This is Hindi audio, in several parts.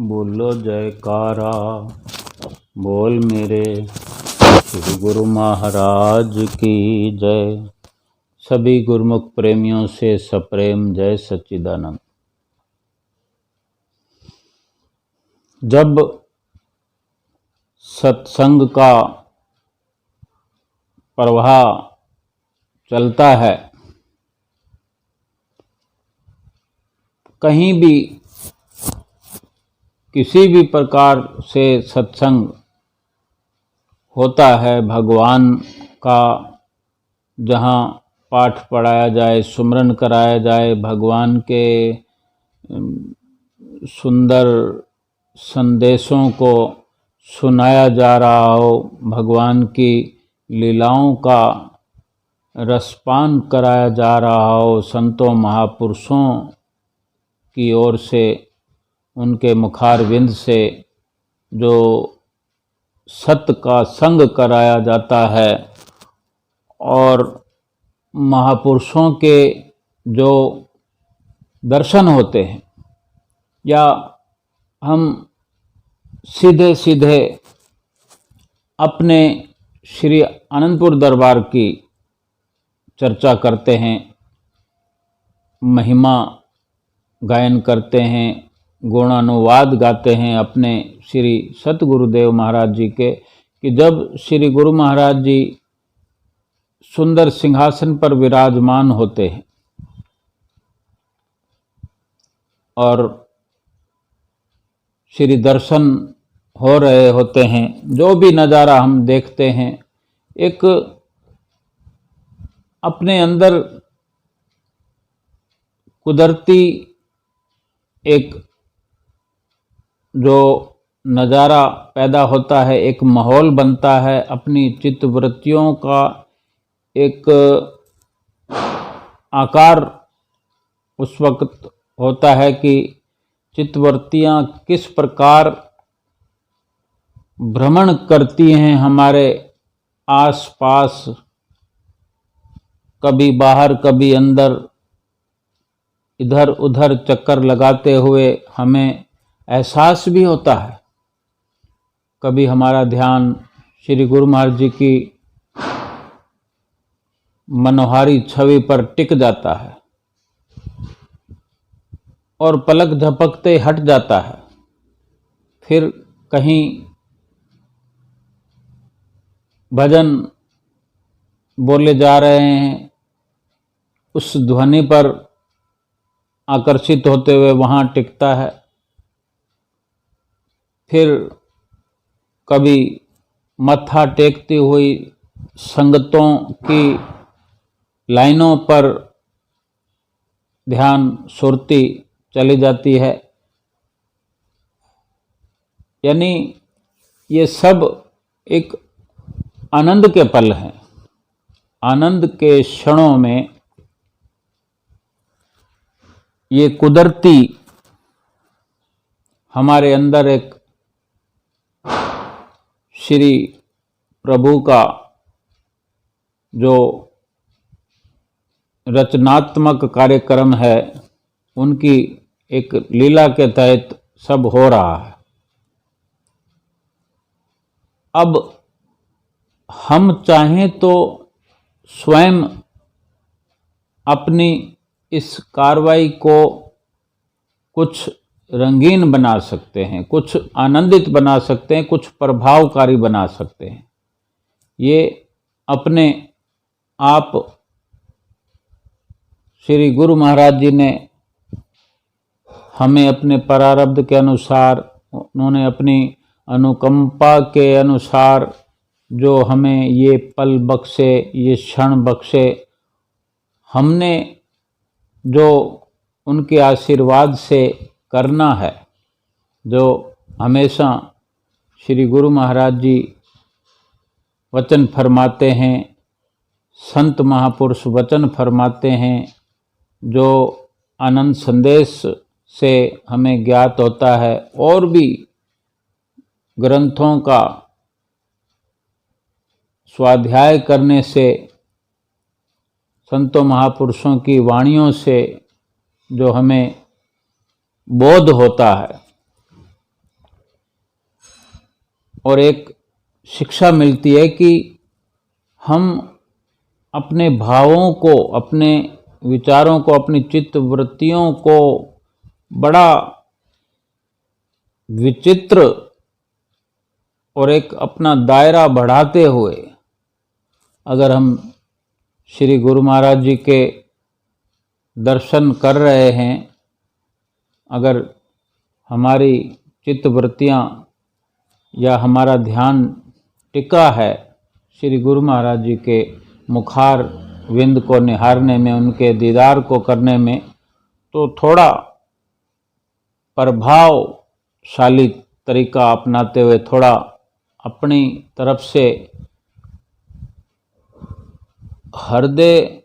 बोलो जयकारा बोल मेरे श्री गुरु महाराज की जय। सभी गुरुमुख प्रेमियों से सप्रेम जय सच्चिदानंद। जब सत्संग का प्रवाह चलता है, कहीं भी किसी भी प्रकार से सत्संग होता है, भगवान का जहाँ पाठ पढ़ाया जाए, सुमरन कराया जाए, भगवान के सुंदर संदेशों को सुनाया जा रहा हो, भगवान की लीलाओं का रसपान कराया जा रहा हो, संतों महापुरुषों की ओर से उनके मुखारविंद से जो सत्य का संग कराया जाता है और महापुरुषों के जो दर्शन होते हैं, या हम सीधे सीधे अपने श्री आनंदपुर दरबार की चर्चा करते हैं, महिमा गायन करते हैं, गुणानुवाद गाते हैं अपने श्री सतगुरुदेव महाराज जी के, कि जब श्री गुरु महाराज जी सुंदर सिंहासन पर विराजमान होते हैं और श्री दर्शन हो रहे होते हैं, जो भी नज़ारा हम देखते हैं, एक अपने अंदर कुदरती एक जो नज़ारा पैदा होता है, एक माहौल बनता है, अपनी चित्तवृत्तियों का एक आकार उस वक्त होता है कि चित्तवृत्तियाँ किस प्रकार भ्रमण करती हैं हमारे आसपास, कभी बाहर कभी अंदर, इधर उधर चक्कर लगाते हुए हमें एहसास भी होता है। कभी हमारा ध्यान श्री गुरु महाराज जी की मनोहारी छवि पर टिक जाता है और पलक झपकते हट जाता है। फिर कहीं भजन बोले जा रहे हैं, उस ध्वनि पर आकर्षित होते हुए वहाँ टिकता है। फिर कभी मत्था टेकती हुई संगतों की लाइनों पर ध्यान सुरती चली जाती है। यानी ये सब एक आनंद के पल हैं। आनंद के क्षणों में ये कुदरती हमारे अंदर एक श्री प्रभु का जो रचनात्मक कार्यक्रम है, उनकी एक लीला के तहत सब हो रहा है। अब हम चाहें तो स्वयं अपनी इस कार्रवाई को कुछ रंगीन बना सकते हैं, कुछ आनंदित बना सकते हैं, कुछ प्रभावकारी बना सकते हैं। ये अपने आप श्री गुरु महाराज जी ने हमें अपने प्रारब्ध के अनुसार, उन्होंने अपनी अनुकंपा के अनुसार जो हमें ये पल बख्शे, ये क्षण बख्शे, हमने जो उनके आशीर्वाद से करना है, जो हमेशा श्री गुरु महाराज जी वचन फरमाते हैं, संत महापुरुष वचन फरमाते हैं, जो आनंद संदेश से हमें ज्ञात होता है, और भी ग्रंथों का स्वाध्याय करने से, संतों महापुरुषों की वाणियों से जो हमें बोध होता है, और एक शिक्षा मिलती है कि हम अपने भावों को, अपने विचारों को, अपनी चित्त वृत्तियों को बड़ा विचित्र और एक अपना दायरा बढ़ाते हुए अगर हम श्री गुरु महाराज जी के दर्शन कर रहे हैं, अगर हमारी चित्त वृत्तियाँ या हमारा ध्यान टिका है श्री गुरु महाराज जी के मुखार विंद को निहारने में, उनके दीदार को करने में, तो थोड़ा प्रभावशाली तरीका अपनाते हुए, थोड़ा अपनी तरफ से हृदय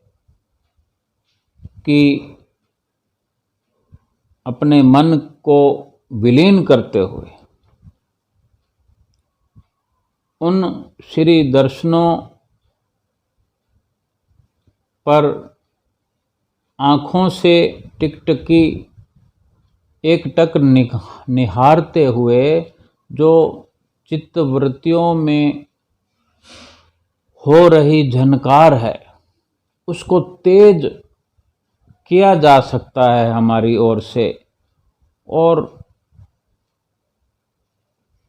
की, अपने मन को विलीन करते हुए उन श्री दर्शनों पर आँखों से टिकटकी एकटक निहारते हुए जो चित्तवृत्तियों में हो रही झनकार है उसको तेज किया जा सकता है हमारी ओर से, और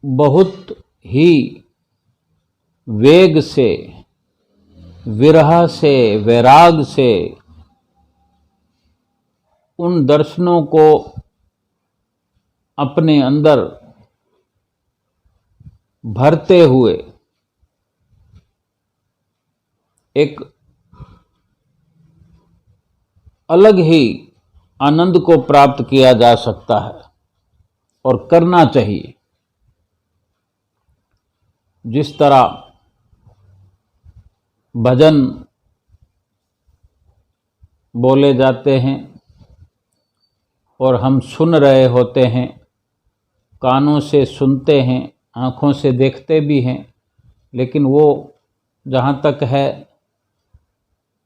बहुत ही वेग से, विरह से, वैराग से उन दर्शनों को अपने अंदर भरते हुए एक अलग ही आनंद को प्राप्त किया जा सकता है और करना चाहिए। जिस तरह भजन बोले जाते हैं और हम सुन रहे होते हैं, कानों से सुनते हैं, आँखों से देखते भी हैं, लेकिन वो जहाँ तक है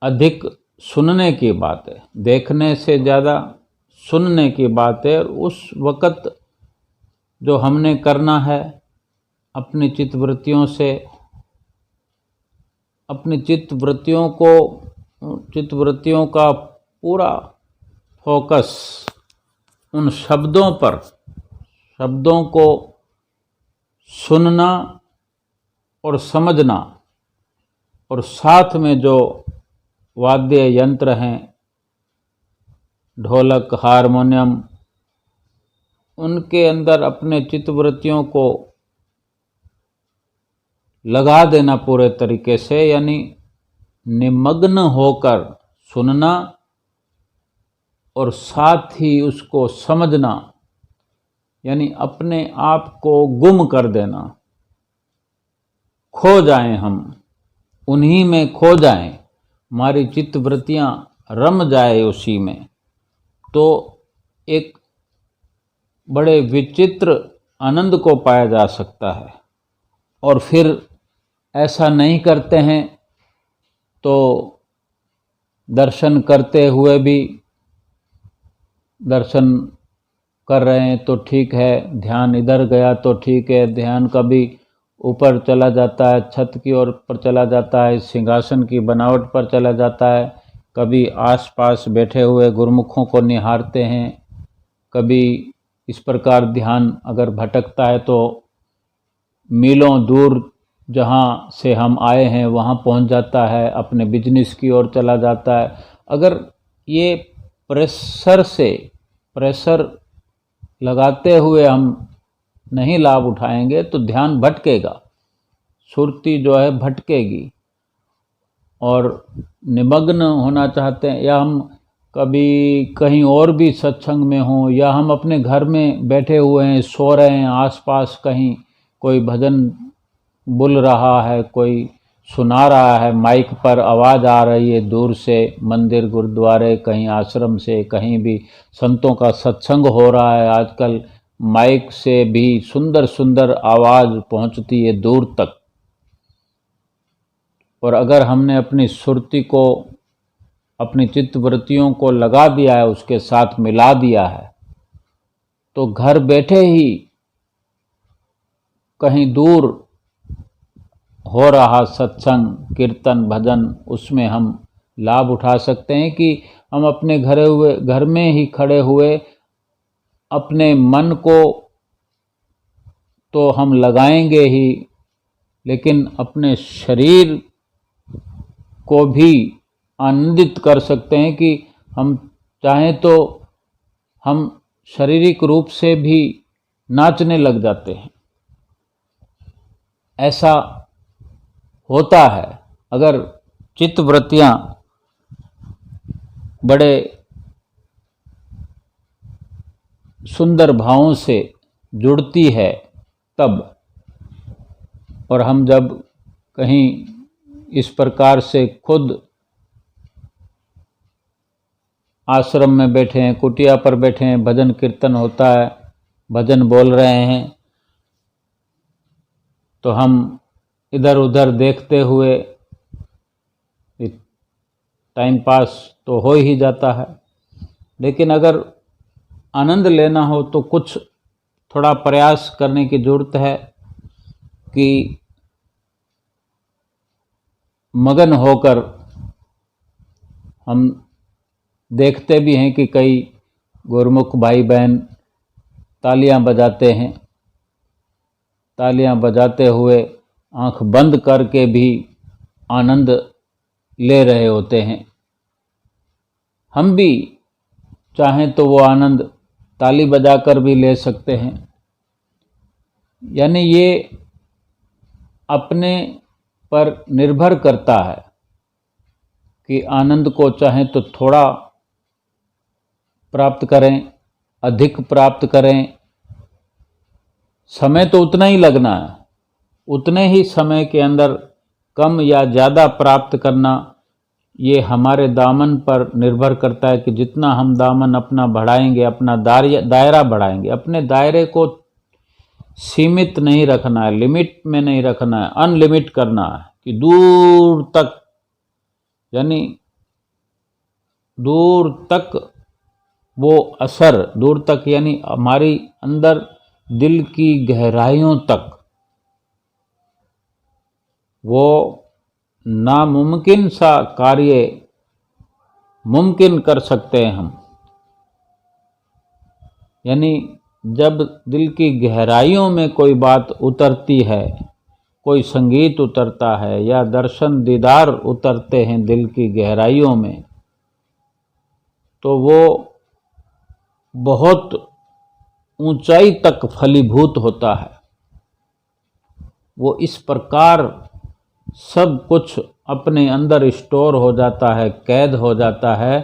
अधिक सुनने की बात है, देखने से ज़्यादा सुनने की बात है। और उस वक़्त जो हमने करना है अपनी चित्तवृत्तियों से, अपनी चित्तवृत्तियों का पूरा फोकस उन शब्दों पर, शब्दों को सुनना और समझना, और साथ में जो वाद्य यंत्र हैं, ढोलक, हारमोनियम, उनके अंदर अपने चित्तवृत्तियों को लगा देना पूरे तरीके से, यानी निमग्न होकर सुनना और साथ ही उसको समझना, यानी अपने आप को गुम कर देना, खो जाएं, हम उन्हीं में खो जाएं, हमारी चित्तवृत्तियाँ रम जाए उसी में, तो एक बड़े विचित्र आनंद को पाया जा सकता है। और फिर ऐसा नहीं करते हैं तो दर्शन करते हुए भी, दर्शन कर रहे हैं तो ठीक है, ध्यान इधर गया तो ठीक है, ध्यान कभी ऊपर चला जाता है, छत की ओर पर चला जाता है, सिंहासन की बनावट पर चला जाता है, कभी आसपास बैठे हुए गुरुमुखों को निहारते हैं, कभी इस प्रकार ध्यान अगर भटकता है तो मीलों दूर जहाँ से हम आए हैं वहाँ पहुँच जाता है, अपने बिजनेस की ओर चला जाता है। अगर ये प्रेशर लगाते हुए हम नहीं लाभ उठाएंगे तो ध्यान भटकेगा, सुरती जो है भटकेगी। और निमग्न होना चाहते हैं, या हम कभी कहीं और भी सत्संग में हों, या हम अपने घर में बैठे हुए हैं, सो रहे हैं, आसपास कहीं कोई भजन बोल रहा है, कोई सुना रहा है, माइक पर आवाज़ आ रही है दूर से, मंदिर, गुरुद्वारे, कहीं आश्रम से, कहीं भी संतों का सत्संग हो रहा है। आजकल माइक से भी सुंदर सुंदर आवाज़ पहुंचती है दूर तक। और अगर हमने अपनी सुरती को, अपनी चित्तवृत्तियों को लगा दिया है, उसके साथ मिला दिया है, तो घर बैठे ही कहीं दूर हो रहा सत्संग कीर्तन भजन, उसमें हम लाभ उठा सकते हैं कि हम अपने घर में ही खड़े हुए अपने मन को तो हम लगाएंगे ही, लेकिन अपने शरीर को भी आनंदित कर सकते हैं कि हम चाहें तो हम शारीरिक रूप से भी नाचने लग जाते हैं। ऐसा होता है अगर चित्तवृत्तियां बड़े सुंदर भावों से जुड़ती है तब। और हम जब कहीं इस प्रकार से खुद आश्रम में बैठे हैं, कुटिया पर बैठे हैं, भजन कीर्तन होता है, भजन बोल रहे हैं, तो हम इधर उधर देखते हुए टाइम पास तो हो ही जाता है। लेकिन अगर आनंद लेना हो तो कुछ थोड़ा प्रयास करने की जरूरत है कि मगन होकर हम देखते भी हैं कि कई गुरमुख भाई बहन तालियां बजाते हैं, तालियां बजाते हुए आंख बंद करके भी आनंद ले रहे होते हैं। हम भी चाहें तो वो आनंद ताली बजाकर भी ले सकते हैं। यानी ये अपने पर निर्भर करता है कि आनंद को चाहें तो थोड़ा प्राप्त करें, अधिक प्राप्त करें। समय तो उतना ही लगना है, उतने ही समय के अंदर कम या ज़्यादा प्राप्त करना ये हमारे दामन पर निर्भर करता है कि जितना हम दामन अपना बढ़ाएंगे, अपना दायरा बढ़ाएंगे। अपने दायरे को सीमित नहीं रखना है, लिमिट में नहीं रखना है, अनलिमिट करना है कि दूर तक, यानी दूर तक वो असर, दूर तक यानी हमारी अंदर दिल की गहराइयों तक वो नामुमकिन सा कार्य मुमकिन कर सकते हैं हम। यानी जब दिल की गहराइयों में कोई बात उतरती है, कोई संगीत उतरता है या दर्शन दीदार उतरते हैं दिल की गहराइयों में, तो वो बहुत ऊंचाई तक फलीभूत होता है। वो इस प्रकार सब कुछ अपने अंदर स्टोर हो जाता है, कैद हो जाता है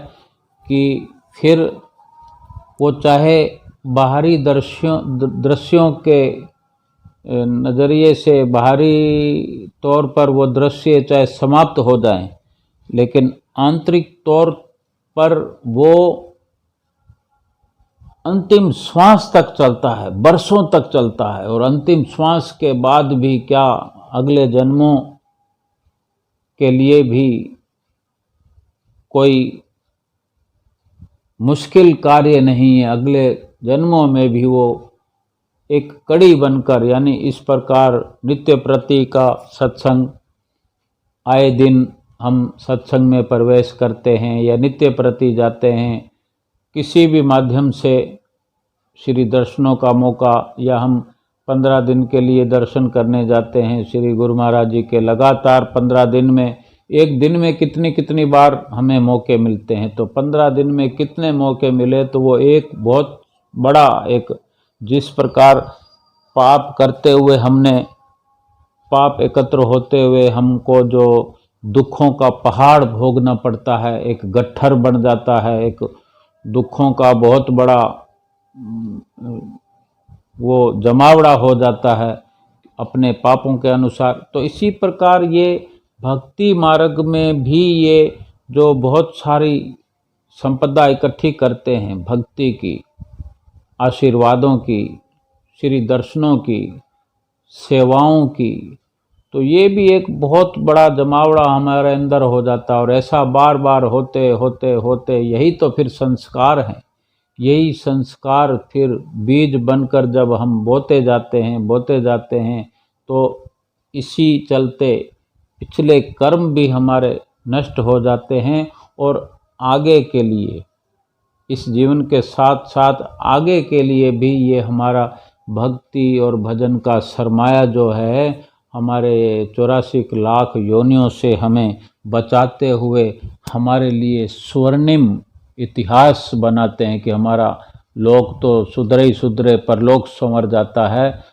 कि फिर वो चाहे बाहरी दृश्यों के नज़रिए से, बाहरी तौर पर वो दृश्य चाहे समाप्त हो जाएं, लेकिन आंतरिक तौर पर वो अंतिम श्वास तक चलता है, बरसों तक चलता है। और अंतिम श्वास के बाद भी क्या, अगले जन्मों के लिए भी कोई मुश्किल कार्य नहीं है। अगले जन्मों में भी वो एक कड़ी बनकर, यानी इस प्रकार नित्य प्रति का सत्संग, आए दिन हम सत्संग में प्रवेश करते हैं या नित्य प्रति जाते हैं, किसी भी माध्यम से श्री दर्शनों का मौका, या हम 15 दिन के लिए दर्शन करने जाते हैं श्री गुरु महाराज जी के, लगातार 15 दिन में, एक दिन में कितनी बार हमें मौके मिलते हैं, तो 15 दिन में कितने मौके मिले, तो वो एक बहुत बड़ा एक, जिस प्रकार पाप करते हुए हमने, पाप एकत्र होते हुए हमको जो दुखों का पहाड़ भोगना पड़ता है, एक गट्ठर बन जाता है, एक दुखों का बहुत बड़ा वो जमावड़ा हो जाता है अपने पापों के अनुसार। तो इसी प्रकार ये भक्ति मार्ग में भी ये जो बहुत सारी संपदा इकट्ठी करते हैं, भक्ति की, आशीर्वादों की, श्री दर्शनों की, सेवाओं की, तो ये भी एक बहुत बड़ा जमावड़ा हमारे अंदर हो जाता है। और ऐसा बार बार होते होते होते यही तो फिर संस्कार हैं। यही संस्कार फिर बीज बनकर जब हम बोते जाते हैं तो इसी चलते पिछले कर्म भी हमारे नष्ट हो जाते हैं और आगे के लिए, इस जीवन के साथ साथ आगे के लिए भी ये हमारा भक्ति और भजन का सरमाया जो है हमारे 84 लाख योनियों से हमें बचाते हुए हमारे लिए स्वर्णिम इतिहास बनाते हैं कि हमारा लोक तो सुधरे ही सुधरे परलोक संवर जाता है,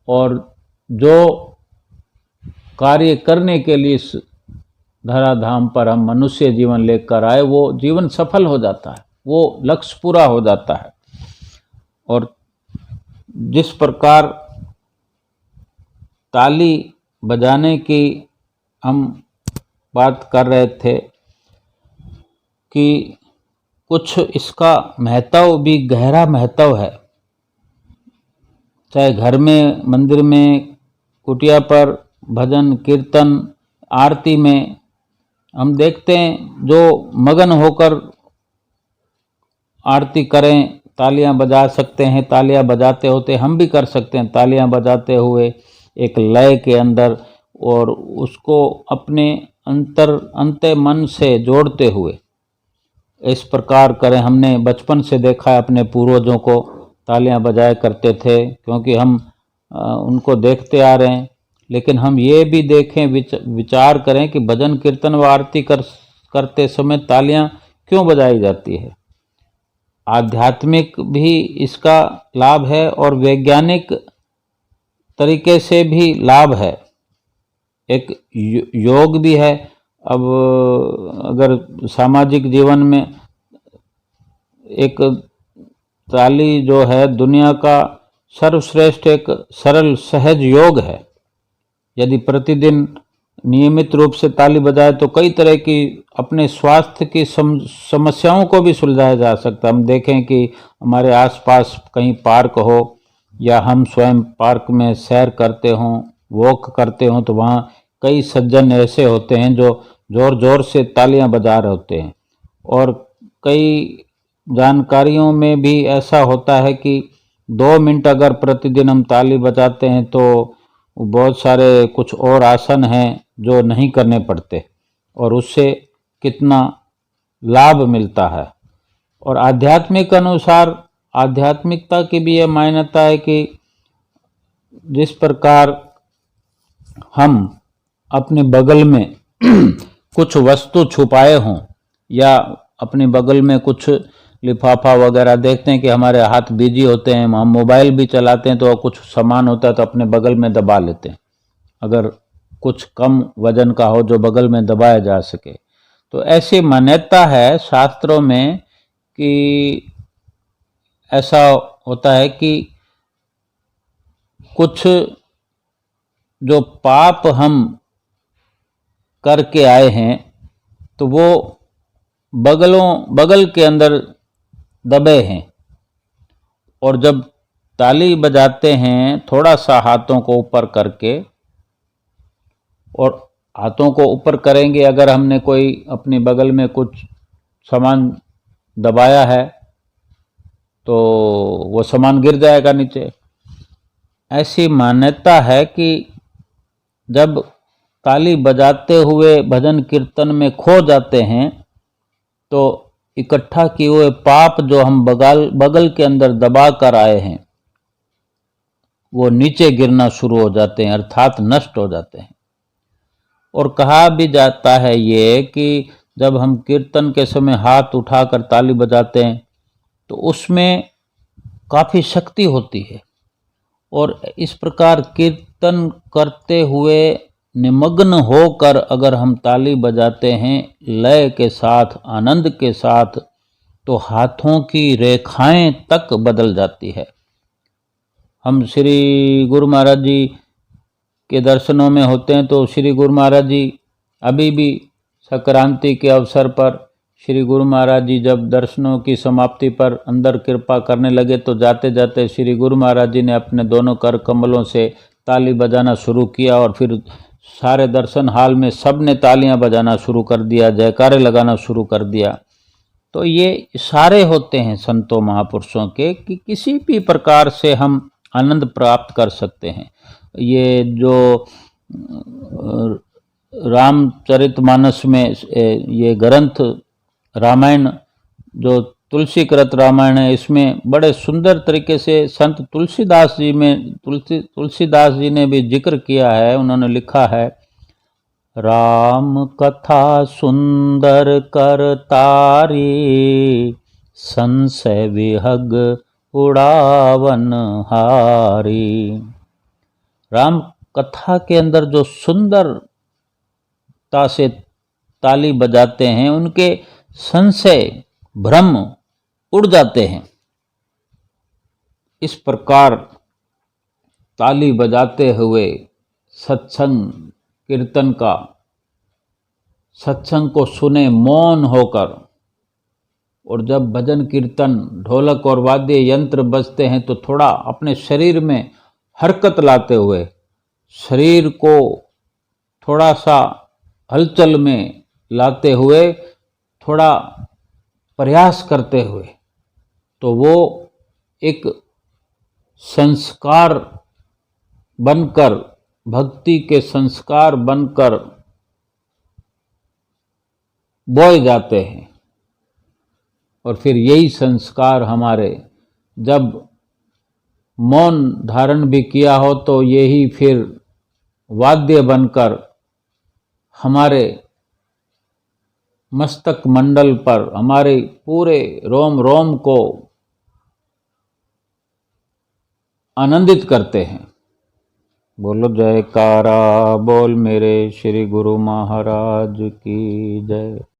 और जो कार्य करने के लिए इस धराधाम पर हम मनुष्य जीवन लेकर आए वो जीवन सफल हो जाता है, वो लक्ष्य पूरा हो जाता है। और जिस प्रकार ताली बजाने की हम बात कर रहे थे कि कुछ इसका महत्व भी गहरा महत्व है, चाहे घर में, मंदिर में, कुटिया पर, भजन कीर्तन आरती में हम देखते हैं जो मगन होकर आरती करें, तालियां बजा सकते हैं, तालियां बजाते होते हम भी कर सकते हैं, तालियां बजाते हुए एक लय के अंदर और उसको अपने अंत मन से जोड़ते हुए इस प्रकार करें। हमने बचपन से देखा है अपने पूर्वजों को तालियां बजाया करते थे, क्योंकि हम उनको देखते आ रहे हैं। लेकिन हम ये भी देखें, विचार करें कि भजन कीर्तन व आरती करते समय तालियां क्यों बजाई जाती है। आध्यात्मिक भी इसका लाभ है और वैज्ञानिक तरीके से भी लाभ है, एक योग भी है। अब अगर सामाजिक जीवन में एक ताली जो है दुनिया का सर्वश्रेष्ठ एक सरल सहज योग है। यदि प्रतिदिन नियमित रूप से ताली बजाए तो कई तरह की अपने स्वास्थ्य की समस्याओं को भी सुलझाया जा सकता है। हम देखें कि हमारे आसपास कहीं पार्क हो या हम स्वयं पार्क में सैर करते हों, वॉक करते हों, तो वहाँ कई सज्जन ऐसे होते हैं जो जोर जोर से तालियां बजा रहे होते हैं। और कई जानकारियों में भी ऐसा होता है कि 2 मिनट अगर प्रतिदिन हम ताली बजाते हैं तो बहुत सारे कुछ और आसन हैं जो नहीं करने पड़ते और उससे कितना लाभ मिलता है। और आध्यात्मिक अनुसार आध्यात्मिकता की भी यह मान्यता है कि जिस प्रकार हम अपने बगल में कुछ वस्तु छुपाए हों या अपने बगल में कुछ लिफाफा वगैरह देखते हैं कि हमारे हाथ बिजी होते हैं, हम मोबाइल भी चलाते हैं तो कुछ सामान होता है तो अपने बगल में दबा लेते हैं, अगर कुछ कम वजन का हो जो बगल में दबाया जा सके। तो ऐसी मान्यता है शास्त्रों में कि ऐसा होता है कि कुछ जो पाप हम करके आए हैं तो वो बगल के अंदर दबे हैं। और जब ताली बजाते हैं थोड़ा सा हाथों को ऊपर करके, और हाथों को ऊपर करेंगे अगर हमने कोई अपने बगल में कुछ सामान दबाया है तो वो सामान गिर जाएगा नीचे। ऐसी मान्यता है कि जब ताली बजाते हुए भजन कीर्तन में खो जाते हैं तो इकट्ठा किए हुए पाप जो हम बगल के अंदर दबा कर आए हैं वो नीचे गिरना शुरू हो जाते हैं, अर्थात नष्ट हो जाते हैं। और कहा भी जाता है ये कि जब हम कीर्तन के समय हाथ उठाकर ताली बजाते हैं तो उसमें काफ़ी शक्ति होती है। और इस प्रकार कीर्तन करते हुए निमग्न होकर अगर हम ताली बजाते हैं लय के साथ, आनंद के साथ, तो हाथों की रेखाएं तक बदल जाती है। हम श्री गुरु महाराज जी के दर्शनों में होते हैं तो श्री गुरु महाराज जी अभी भी संक्रांति के अवसर पर श्री गुरु महाराज जी जब दर्शनों की समाप्ति पर अंदर कृपा करने लगे तो जाते जाते श्री गुरु महाराज जी ने अपने दोनों कर कमलों से ताली बजाना शुरू किया और फिर सारे दर्शन हाल में सब ने तालियां बजाना शुरू कर दिया, जयकारे लगाना शुरू कर दिया। तो ये इशारे होते हैं संतों महापुरुषों के कि किसी भी प्रकार से हम आनंद प्राप्त कर सकते हैं। ये जो रामचरितमानस में ये ग्रंथ रामायण जो तुलसीकृत रामायण है, इसमें बड़े सुंदर तरीके से संत तुलसीदास जी ने भी जिक्र किया है। उन्होंने लिखा है, राम कथा सुंदर कर तारी, संशय विहग उड़ावन हारी। राम कथा के अंदर जो सुंदरता से ताली बजाते हैं, उनके संशय भ्रम उड़ जाते हैं। इस प्रकार ताली बजाते हुए सत्संग कीर्तन का, सत्संग को सुने मौन होकर, और जब भजन कीर्तन ढोलक और वाद्य यंत्र बजते हैं तो थोड़ा अपने शरीर में हरकत लाते हुए, शरीर को थोड़ा सा हलचल में लाते हुए, थोड़ा प्रयास करते हुए, तो वो एक संस्कार बनकर, भक्ति के संस्कार बनकर बोए जाते हैं। और फिर यही संस्कार हमारे, जब मौन धारण भी किया हो तो यही फिर वाद्य बनकर हमारे मस्तक मंडल पर, हमारे पूरे रोम रोम को आनंदित करते हैं। बोलो जयकारा बोल मेरे श्री गुरु महाराज की जय।